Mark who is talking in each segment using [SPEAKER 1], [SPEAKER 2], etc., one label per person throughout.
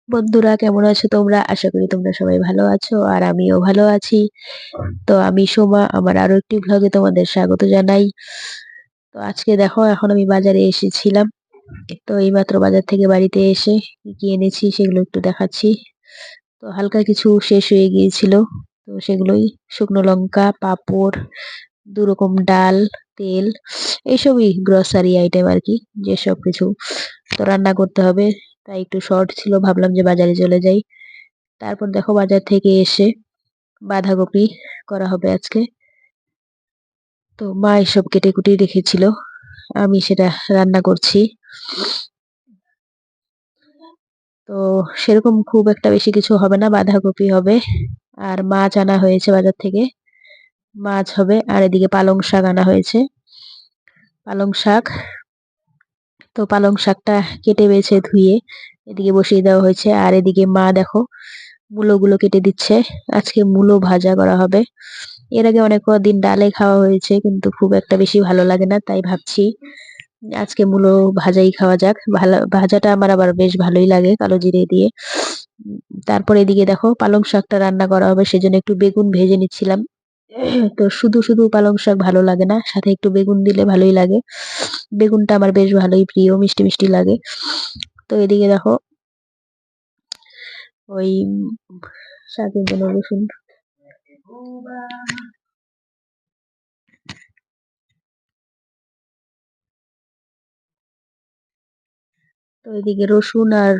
[SPEAKER 1] বন্ধুরা, কেমন আছো তোমরা? আশা করি তোমরা সবাই ভালো আছো আর আমিও ভালো আছি। তো আমি সোমা, আমার আরো একটি ভ্লগে তোমাদের স্বাগত জানাই। তো আজকে দেখো, এখন আমি বাজারে এসেছিলাম। তো এইমাত্র বাজার থেকে বাড়িতে এসে কি কি এনেছি সেগুলো একটু দেখাচ্ছি। তো হালকা কিছু শেষ হয়ে গিয়েছিল, তো সেগুলোই শুকনো লঙ্কা, পাঁপড়, ২ রকম ডাল, তেল, এইসবই গ্রসারি আইটেম আর কি, যেসব কিছু তো রান্না করতে হবে। তাই একটু শর্ট ছিল, ভাবলাম যে বাজারে চলে যাই। তারপর দেখো, বাজার থেকে এসে বাঁধাকপি করা হবে আজকে। তো মা এসব কেটে কুটে রেখেছিল, আমি সেটা রান্না করছি। তো সেরকম খুব একটা বেশি কিছু হবে না, বাঁধাকপি হবে আর মাছ আনা হয়েছে বাজার থেকে, মাছ হবে। আর এদিকে পালং শাক আনা হয়েছে, পালং শাক। তো পালং শাকটা কেটে বেছে ধুয়ে এদিকে বসিয়ে দেওয়া হয়েছে। আর এদিকে মা দেখো মূলোগুলো কেটে দিচ্ছে, আজকে মূলো ভাজা করা হবে। এর আগে অনেক দিন ডালে খাওয়া হয়েছে, কিন্তু খুব একটা বেশি ভালো লাগে না, তাই ভাবছি আজকে মূলো ভাজাই খাওয়া যাক। ভাজাটা আমার আবার বেশ ভালোই লাগে কালো জিরে দিয়ে। তারপর এদিকে দেখো পালং শাকটা রান্না করা হবে, সেজন্য একটু বেগুন ভেজে নিচ্ছিলাম। তো শুধু শুধু পালং শাক ভালো লাগে না, সাথে একটু বেগুন দিলে ভালোই লাগে। বেগুনটা আমার বেশ ভালোই প্রিয়, মিষ্টি মিষ্টি লাগে। তো এদিকে দেখো ওই শাকের জন্য রসুন, তো এদিকে রসুন আর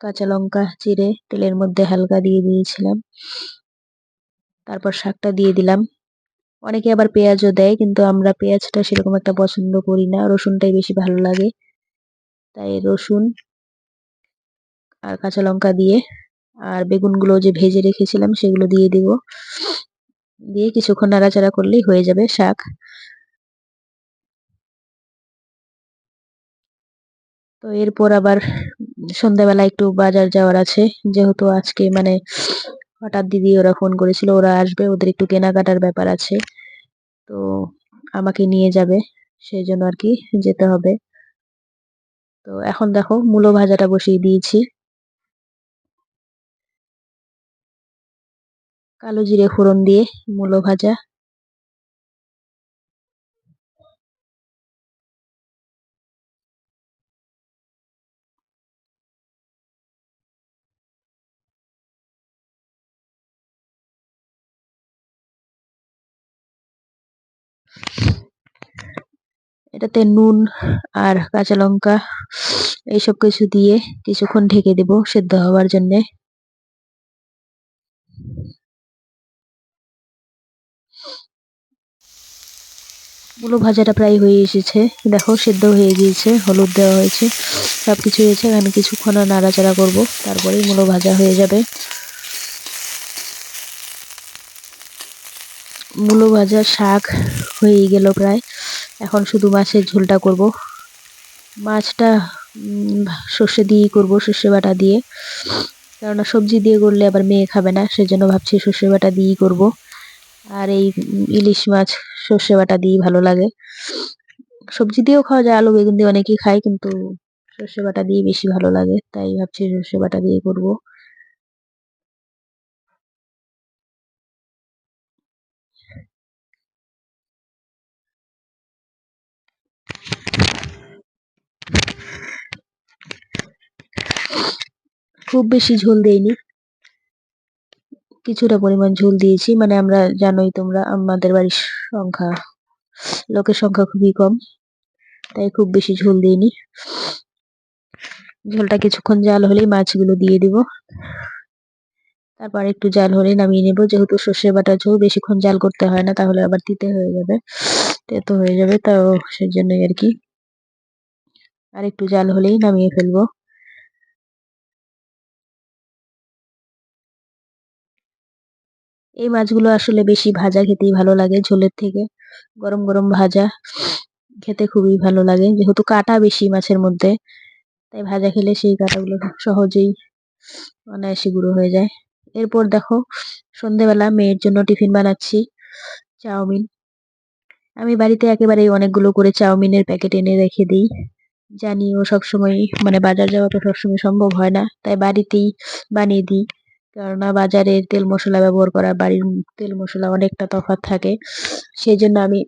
[SPEAKER 1] কাঁচা লঙ্কা চিড়ে তেলের মধ্যে হালকা দিয়ে দিয়েছিলাম। তারপর শাকটা দিয়ে দিলাম। অনেকে আবার পেঁয়াজও দেয়, কিন্তু আমরা পেঁয়াজটা সেরকম একটা পছন্দ করি না, রসুনটাই বেশি ভালো লাগে। তাই রসুন আর কাঁচা লঙ্কা দিয়ে, আর বেগুনগুলো যে ভেজে রেখেছিলাম সেগুলো দিয়ে দিব। দিয়ে কিছুক্ষণ নাড়াচাড়া করলেই হয়ে যাবে শাক। তো এরপর আবার সন্ধ্যাবেলা একটু বাজার যাওয়ার আছে, যেহেতু আজকে মানে হঠাৎ দিদি ওরা ফোন করেছিল, ওরা আসবে, ওদের একটু কেনাকাটার ব্যাপার আছে। তো আমাকে নিয়ে যাবে, সেই জন্য আর কি যেতে হবে। তো এখন দেখো মূলো ভাজাটা বসিয়ে দিয়েছি, কালো জিরে ফোড়ন দিয়ে মূলো ভাজা। এটাতে নুন আর কাঁচা লঙ্কা এইসব কিছু দিয়ে কিছুক্ষণ ঢেকে দেব সেদ্ধ হওয়ার জন্য। মূলো ভাজাটা প্রায় হয়ে এসেছে, দেখো সেদ্ধ হয়ে গিয়েছে, হলুদ দেওয়া হয়েছে, সবকিছু হয়েছে। আমি কিছুক্ষণ নাড়াচাড়া করব, তারপরেই মূলো ভাজা হয়ে যাবে। মূলো ভাজা শাক হয়ে গেল প্রায়, এখন শুধু মাছের ঝোলটা করব। মাছটা সর্ষে দিয়েই করব, সর্ষে বাটা দিয়ে, কেননা সবজি দিয়ে করলে আবার মেয়ে খাবে না, সেজন্য ভাবছি সর্ষে বাটা দিয়েই করব। আর এই ইলিশ মাছ সর্ষে বাটা দিয়েই ভালো লাগে। সবজি দিয়েও খাওয়া যায়, আলু বেগুন দিয়ে অনেকেই খায়, কিন্তু সর্ষে বাটা দিয়ে বেশি ভালো লাগে, তাই ভাবছি সর্ষে বাটা দিয়ে করব। খুব বেশি ঝোল দেইনি, কিছুটা পরিমাণ ঝোল দিয়েছি, মানে আমরা জানোই তোমরা আমাদের বাড়ির সংখ্যা, লোকের সংখ্যা খুবই কম, তাই খুব বেশি ঝোল দিইনি। ঝোলটা কিছুক্ষণ জাল হলেই মাছগুলো দিয়ে দিব, তারপর একটু জাল হলে নামিয়ে নেব। যেহেতু সর্ষে বাটা ঝোল বেশিক্ষণ জাল করতে হয় না, তাহলে আবার তিতে হয়ে যাবে, তেতো হয়ে যাবে, তাও সেজন্যই আর কি। আর একটু জাল হলেই নামিয়ে ফেলবো। এই মাছগুলো আসলে বেশি ভাজা খেতেই ভালো লাগে ঝোলের থেকে, গরম গরম ভাজা খেতে খুবই ভালো লাগে, যেহেতু কাঁটা বেশি মাছের মধ্যে, তাই ভাজা খেলে সেই কাঁটাগুলো সহজেই অনায়াসে গুঁড়ো হয়ে যায়। এরপর দেখো সন্ধেবেলা মেয়ের জন্য টিফিন বানাচ্ছি, চাউমিন। আমি বাড়িতে একেবারেই অনেকগুলো করে চাউমিনের প্যাকেট এনে রেখে দিই, জানিও সবসময় মানে বাজার যাওয়া তো সবসময় সম্ভব হয় না, তাই বাড়িতেই বানিয়ে দিই। কেননা বাজারের তেল মশলা ব্যবহার করা বাড়ির তেল মশলা অনেকটা তফাৎ থাকে। সেই জন্য আমি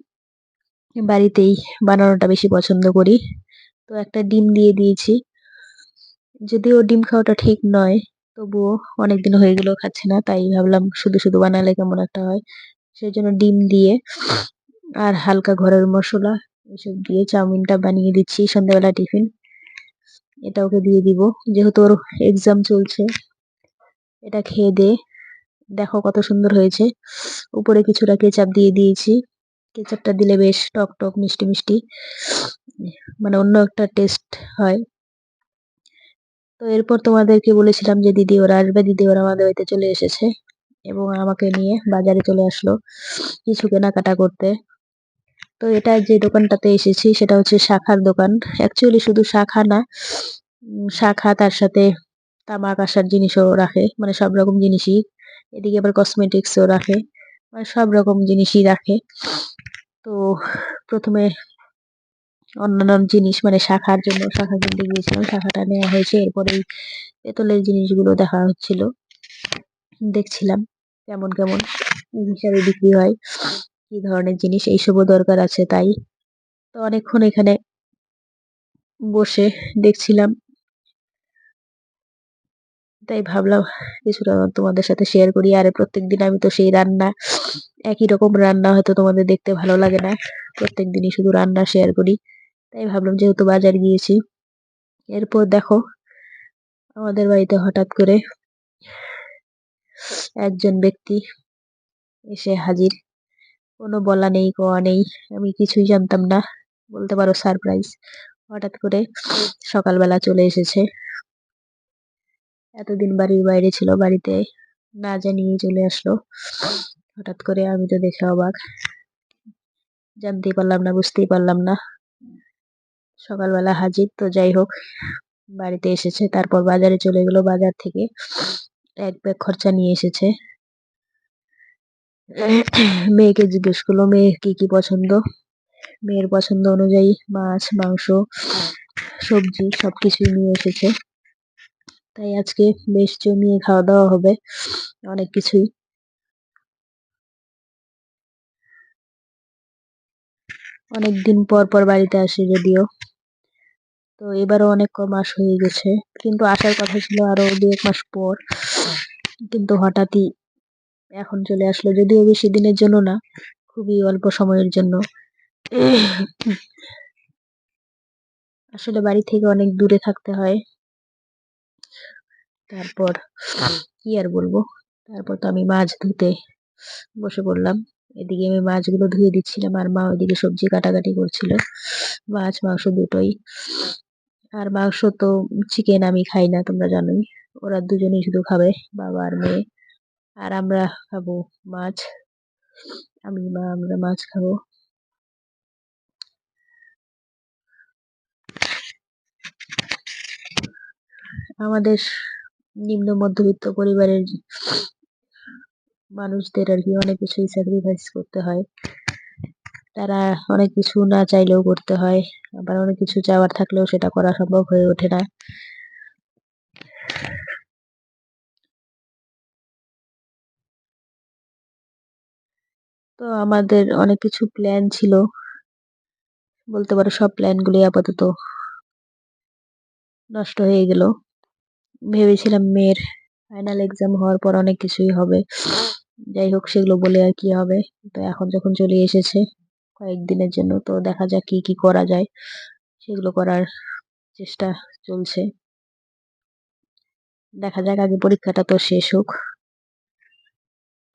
[SPEAKER 1] বাড়িতেই বানানোটা বেশি পছন্দ করি। তো একটা ডিম দিয়ে দিয়েছি। যদিও ডিম খাওয়াটা ঠিক নয়, তবুও অনেকদিন হয়ে গেলেও খাচ্ছি না, তাই ভাবলাম শুধু শুধু বানালে কেমন একটা হয়। সেই জন্য ডিম দিয়ে আর হালকা ঘরের মশলা এসব দিয়ে চাউমিনটা বানিয়ে দিচ্ছি সন্ধ্যাবেলা টিফিন। এটা ওকে দিয়ে দিব, যেহেতু ওর এক্সাম চলছে। এটা খেয়ে দে, দেখো কত সুন্দর হয়েছে। উপরে কিছুটা কেচাপ দিয়ে দিয়েছি। কেচাপটা দিলে বেশ টক টক মিষ্টি মিষ্টি, মানে অন্য একটা টেস্ট হয়। তো এরপর তোমাদেরকে বলেছিলাম যে দিদি ওরা আসবে, দিদি ওরা আমাদের বাড়িতে চলে এসেছে এবং আমাকে নিয়ে বাজারে চলে আসলো কিছু কেনাকাটা করতে। তো এটা যে দোকানটাতে এসেছি সেটা হচ্ছে শাখার দোকান। অ্যাকচুয়ালি শুধু শাখা না, শাখা তার সাথে তামাক আসার জিনিসও রাখে, মানে সব রকম জিনিসই। এদিকে আবার কসমেটিক্সও রাখে, মানে সব রকম জিনিসই রাখে। তো প্রথমে অন্যান্য জিনিস মানে শাখার জন্য শাখা কিনতে গিয়েছিলাম, শাখাটা নেওয়া হয়েছে। এরপরে এই পেতলের জিনিসগুলো দেখা হচ্ছিল, দেখছিলাম কেমন কেমন কি হিসাবে বিক্রি হয়, কি ধরনের জিনিস এইসবও দরকার আছে তাই। তো অনেকক্ষণ এখানে বসে দেখছিলাম, তাই ভাবলাম কিছুটা তোমাদের সাথে শেয়ার করি। আর প্রত্যেকদিন আমি তো সেই রান্না, একই রকম রান্না হয়তো তোমাদের দেখতে ভালো লাগে না, প্রত্যেকদিনই শুধু রান্না শেয়ার করি। তাই ভাবলাম যেহেতু বাজার গিয়েছি। এরপর দেখো আমাদের বাড়িতে হঠাৎ করে একজন ব্যক্তি এসে হাজির, কোনো বলা নেই কওয়া নেই, আমি কিছুই জানতাম না, বলতে পারো সারপ্রাইজ। হঠাৎ করে সকালবেলা চলে এসেছে। এতদিন বাড়ির বাইরে ছিল, বাড়িতে না জানিয়ে চলে আসলো হঠাৎ করে। আমি তো দেখে অবাক, জানতেই পারলাম না, বুঝতেই পারলাম না, সকালবেলা হাজির। তো যাই হোক, বাড়িতে এসেছে, তারপর বাজারে চলে গেল। বাজার থেকে এক ব্যাগ খরচা নিয়ে এসেছে। মেয়েকে জিজ্ঞেস করলো মেয়ের কি কি পছন্দ। মেয়ের পছন্দ অনুযায়ী মাছ মাংস সবজি সবকিছুই নিয়ে এসেছে। তাই আজকে বেশ জমিয়ে খাওয়া দাওয়া হবে, অনেক কিছুই। অনেকদিন পর পর বাড়িতে আসে যদিও, তো এবারও অনেক মাস হয়ে গেছে, কিন্তু আসার কথা ছিল আরো 2-1 মাস পর, কিন্তু হঠাৎই এখন চলে আসলো। যদিও বেশি দিনের জন্য না, খুবই অল্প সময়ের জন্য। আসলে বাড়ি থেকে অনেক দূরে থাকতে হয়। তারপর কি আর বলবো, তারপর তো আমি মাছ ধুতে বসে পড়লাম। এদিকে আমি মাছগুলো ধুয়ে দিচ্ছিলাম আর মা ওইদিকে সবজি কাটাকাটি করছিল, মাছ মাংস দুটোই। আর মাংস তো চিকেন আমি খাই না, তোমরা জানোই। ওরা দুজনেই শুধু খাবে, বাবা আর মেয়ে। আর আমরা খাবো মাছ, আমি মা আমরা মাছ খাবো। আমাদের নিম্ন মধ্যবিত্ত পরিবারের মানুষদের আর কি অনেক কিছুই স্যাক্রিফাইস করতে হয়। তারা অনেক কিছু না চাইলেও করতে হয়, আবার অনেক কিছু চাওয়ার থাকলেও সেটা করা সম্ভব হয়ে ওঠে না। তো আমাদের অনেক কিছু প্ল্যান ছিল, বলতে পারো সব প্ল্যান গুলি আপাতত নষ্ট হয়ে গেল। ভেবেছিলাম মেয়ের ফাইনাল এক্সাম হওয়ার পর অনেক কিছুই হবে, যাই হোক সেগুলো বলে আর কি হবে। তো এখন যখন চলে এসেছে কয়েকদিনের জন্য, তো দেখা যাক কি কি করা যায়, সেগুলো করার চেষ্টা চলছে। দেখা যাক, আগে পরীক্ষাটা তো শেষ হোক।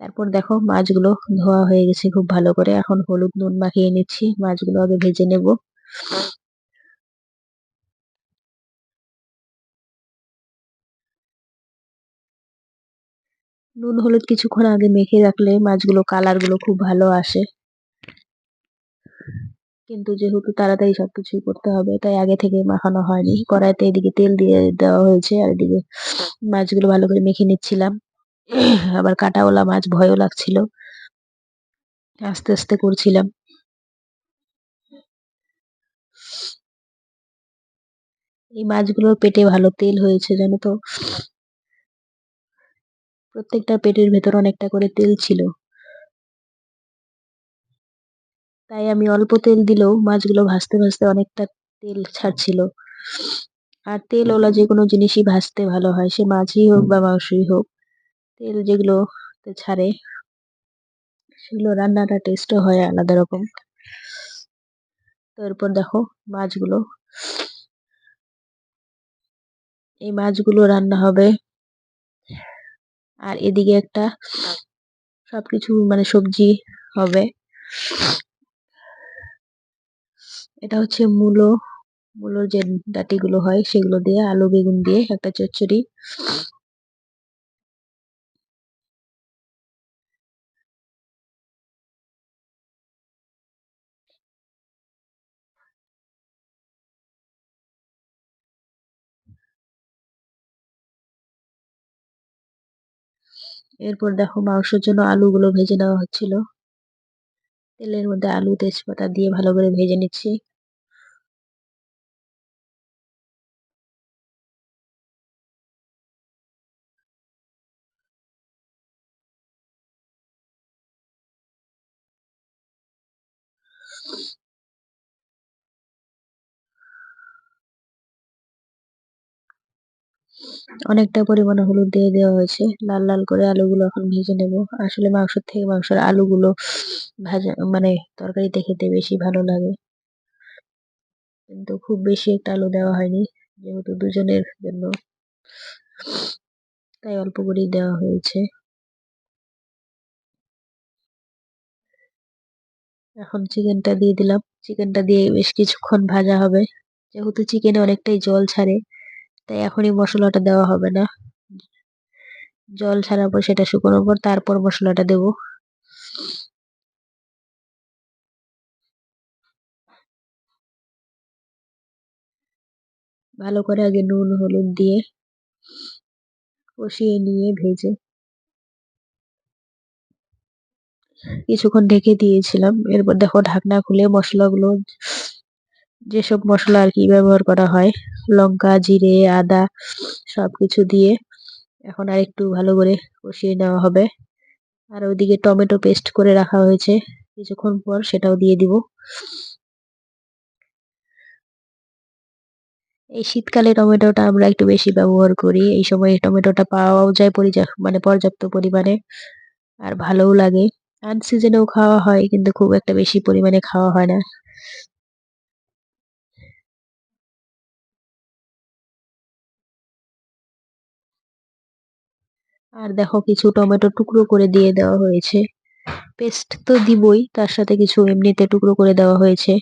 [SPEAKER 1] তারপর দেখো মাছগুলো ধোয়া হয়ে গেছে খুব ভালো করে, এখন হলুদ নুন মাখিয়ে নিচ্ছি। মাছগুলো আগে ভেজে নেব। নুন হলুদ কিছুক্ষণ আগে মেখে রাখলে মাছগুলো কালার গুলো খুব ভালো আসে, কিন্তু যেহেতু তাড়াতাড়ি সবকিছুই করতে হবে তাই আগে থেকে মাখানো হয়নি। কড়াইতে এদিকে তেল দিয়ে দেওয়া হয়েছে আর এদিকে মাছগুলো ভালো করে মেখে নিচ্ছিলাম। আবার কাঁটাওয়ালা মাছ, ভয়ও লাগছিল, আস্তে আস্তে করছিলাম। এই মাছগুলোর পেটে ভালো তেল হয়েছে জানো তো। প্রত্যেকটা পেটের ভেতর অনেকটা করে তেল ছিল। তাই আমি অল্প তেল দিলেও মাছগুলো ভাজতে ভাজতে অনেকটা তেল ছাড়ছিল। আর তেলওয়ালা যেকোনো জিনিসই ভাজতে ভালো হয়, সে মাছই হোক বা মাংসই হোক। তেল যেগুলো ছাড়ে সেগুলো রান্নাটা টেস্টও হয় আলাদা রকম। তো এরপর দেখো মাছগুলো, এই মাছগুলো রান্না হবে। আর এদিকে একটা সবকিছু মানে সবজি হবে। এটা হচ্ছে মূলোর যে ডাঁটিগুলো হয় সেগুলো দিয়ে আলু বেগুন দিয়ে একটা চচ্চড়ি। এরপর দেখো মাংসের জন্য আলুগুলো ভেজে নেওয়া হচ্ছিল। তেলের মধ্যে আলু তেজপাতা দিয়ে ভালো করে ভেজে নিচ্ছি। অনেকটা পরিমাণে হলুদ দিয়ে দেওয়া হয়েছে। লাল লাল করে আলুগুলো এখন ভেজে নেব। আসলে মাংসের থেকে মাংসের আলুগুলো ভাজা মানে তরকারিতে খেতে বেশি ভালো লাগে। কিন্তু খুব বেশি একটা আলু দেওয়া হয়নি, যেহেতু দুজনের জন্য, তাই অল্প করেই দেওয়া হয়েছে। এখন চিকেনটা দিয়ে দিলাম। চিকেনটা দিয়ে বেশ কিছুক্ষণ ভাজা হবে। যেহেতু চিকেনে অনেকটাই জল ছাড়ে, তাই এখনই মশলাটা দেওয়া হবে না। জল ছাড়ার পর সেটা শুকানোর পর তারপর মশলাটা দেব। ভালো করে আগে নুন হলুদ দিয়ে কষিয়ে নিয়ে ভেজে কিছুক্ষণ ঢেকে দিয়েছিলাম। এরপর দেখো ঢাকনা খুলে মশলাগুলো, যেসব মশলা আর কি ব্যবহার করা হয়, লঙ্কা জিরে আদা সবকিছু দিয়ে এখন আর একটু ভালো করে কষিয়ে নেওয়া হবে। আর ওইদিকে টমেটো পেস্ট করে রাখা হয়েছে, কিছুক্ষণ পর সেটাও দিয়ে দিব। এই শীতকালে টমেটোটা আমরা একটু বেশি ব্যবহার করি। এই সময় টমেটোটা পাওয়াও যায় মানে পর্যাপ্ত পরিমাণে, আর ভালোও লাগে। আনসিজনেও খাওয়া হয় কিন্তু খুব একটা বেশি পরিমাণে খাওয়া হয় না। আর দেখো কিছু টমেটো টুকরো করে দিয়ে দেওয়া হয়েছে। পেস্ট তো দিবই, তার সাথে কিছু এমনিতে টুকরো করে দেওয়া হয়েছে।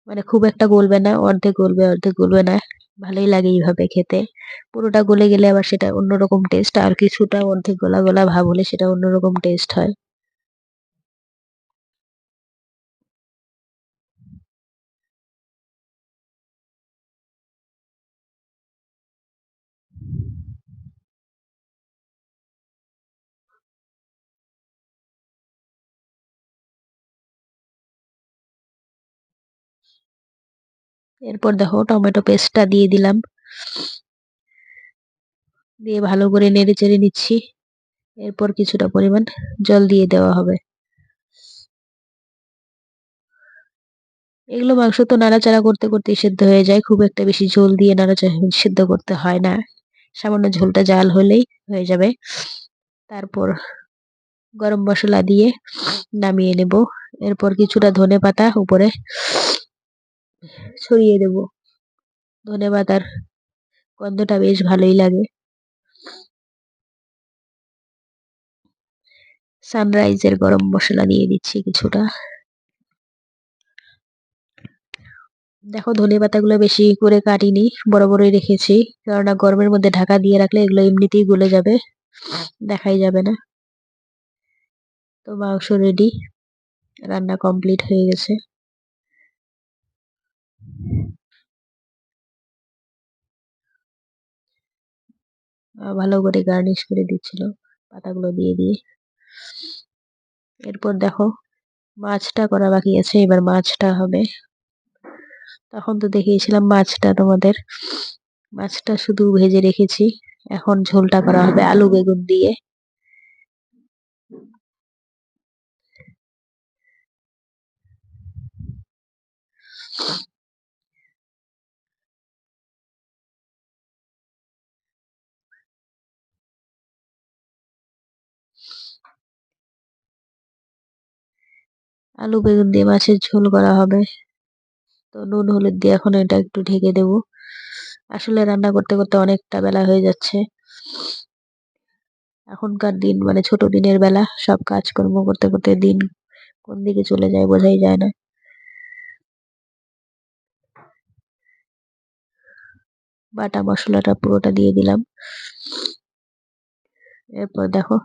[SPEAKER 1] মানে খুব একটা গলবে না, অর্ধেক গলবে অর্ধেক গলবে না। ভালোই লাগে এইভাবে খেতে। পুরোটা গলে গেলে আবার সেটা অন্যরকম টেস্ট, আর কিছুটা অর্ধেক গলা গলা ভাব হলে সেটা অন্যরকম টেস্ট হয়। এরপর দেখো টমেটো পেস্টটা দিয়ে দিলাম। দিয়ে ভালো করে নেড়ে চেড়ে নিচ্ছি। এরপর কিছুটা পরিমাণ জল দিয়ে দেওয়া হবে। এগুলো মাংস তো নাড়াচাড়া করতে করতেই সেদ্ধ হয়ে যায়, খুব একটা বেশি ঝোল দিয়ে নাড়াচাড়া সেদ্ধ করতে হয় না। সামান্য ঝোলটা জাল হলেই হয়ে যাবে। তারপর গরম মশলা দিয়ে নামিয়ে নেব। এরপর কিছুটা ধনেপাতা উপরে ছড়িয়ে দেব। ধনেপাতার গন্ধটা বেশ ভালোই লাগে। সানরাইজের গরম মশলা দিয়ে দিচ্ছি কিছুটা। দেখো ধনেপাতাগুলো বেশি করে কাটিনি, বড় বড়ই রেখেছি। কেননা গরমের মধ্যে ঢাকা দিয়ে রাখলে এগুলো এমনিতেই গলে যাবে, দেখাই যাবে না। তো মাংস রেডি, রান্না কমপ্লিট হয়ে গেছে। ভালো করে গার্নিশ করে দিচ্ছিল পাতাগুলো দিয়ে দিয়ে। এরপর দেখো মাছটা করা বাকি আছে, এবার মাছটা হবে। তখন তো দেখিয়েছিলাম মাছটা তোমাদের। মাছটা শুধু ভেজে রেখেছি, এখন ঝোলটা করা হবে আলু বেগুন দিয়ে। আলু বেগুন দিয়ে মাছের ঝোল করা হবে। তো নুন হলুদ দিয়ে এখন এটা একটু ঢেকে দেব। আসলে রান্না করতে করতে অনেকটা বেলা হয়ে যাচ্ছে। এখনকার দিন মানে ছোট দিনের বেলা, সব কাজকর্ম করতে করতে দিন কোন দিকে চলে যায় বোঝাই যায় না। বাটা মশলাটা পুরোটা দিয়ে দিলাম। এরপর দেখো,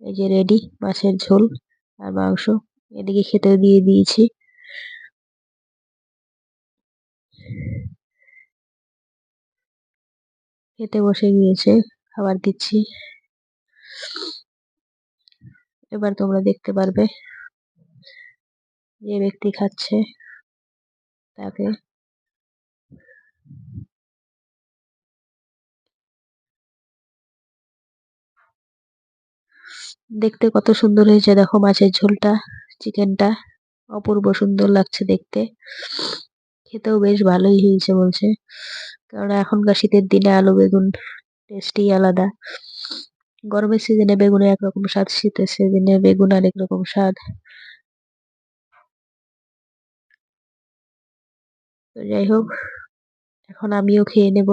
[SPEAKER 1] এই যে রেডি মাছের ঝোল আর মাংস। এদিকে খেতে দিয়ে দিয়েছি। খেতে বসে গিয়েছে, খাবার দিচ্ছি। এবার তোমরা দেখতে পারবে যে ব্যক্তি খাচ্ছে তাকে। দেখতে কত সুন্দর হয়েছে দেখো মাছের ঝোলটা, চিকেনটা অপূর্ব সুন্দর লাগছে দেখতে। খেতেও বেশ ভালোই হয়েছে বলছে, কারণ এখনকার শীতের দিনে আলু বেগুন টেস্টই আলাদা। গরমের সিজনে বেগুনে একরকম স্বাদ, শীতের সিজনে বেগুন আরেক রকম স্বাদ। তো যাই হোক, এখন আমিও খেয়ে নেব।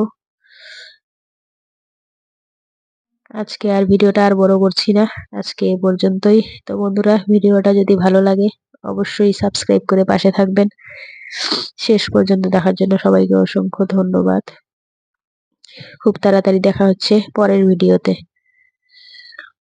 [SPEAKER 1] আজকে আর ভিডিওটা আর বড় করছি না, আজকে এ পর্যন্তই। তো বন্ধুরা, ভিডিওটা যদি ভালো লাগে অবশ্যই সাবস্ক্রাইব করে পাশে থাকবেন। শেষ পর্যন্ত দেখার জন্য সবাইকে অসংখ্য ধন্যবাদ। খুব তাড়াতাড়ি দেখা হচ্ছে পরের ভিডিওতে।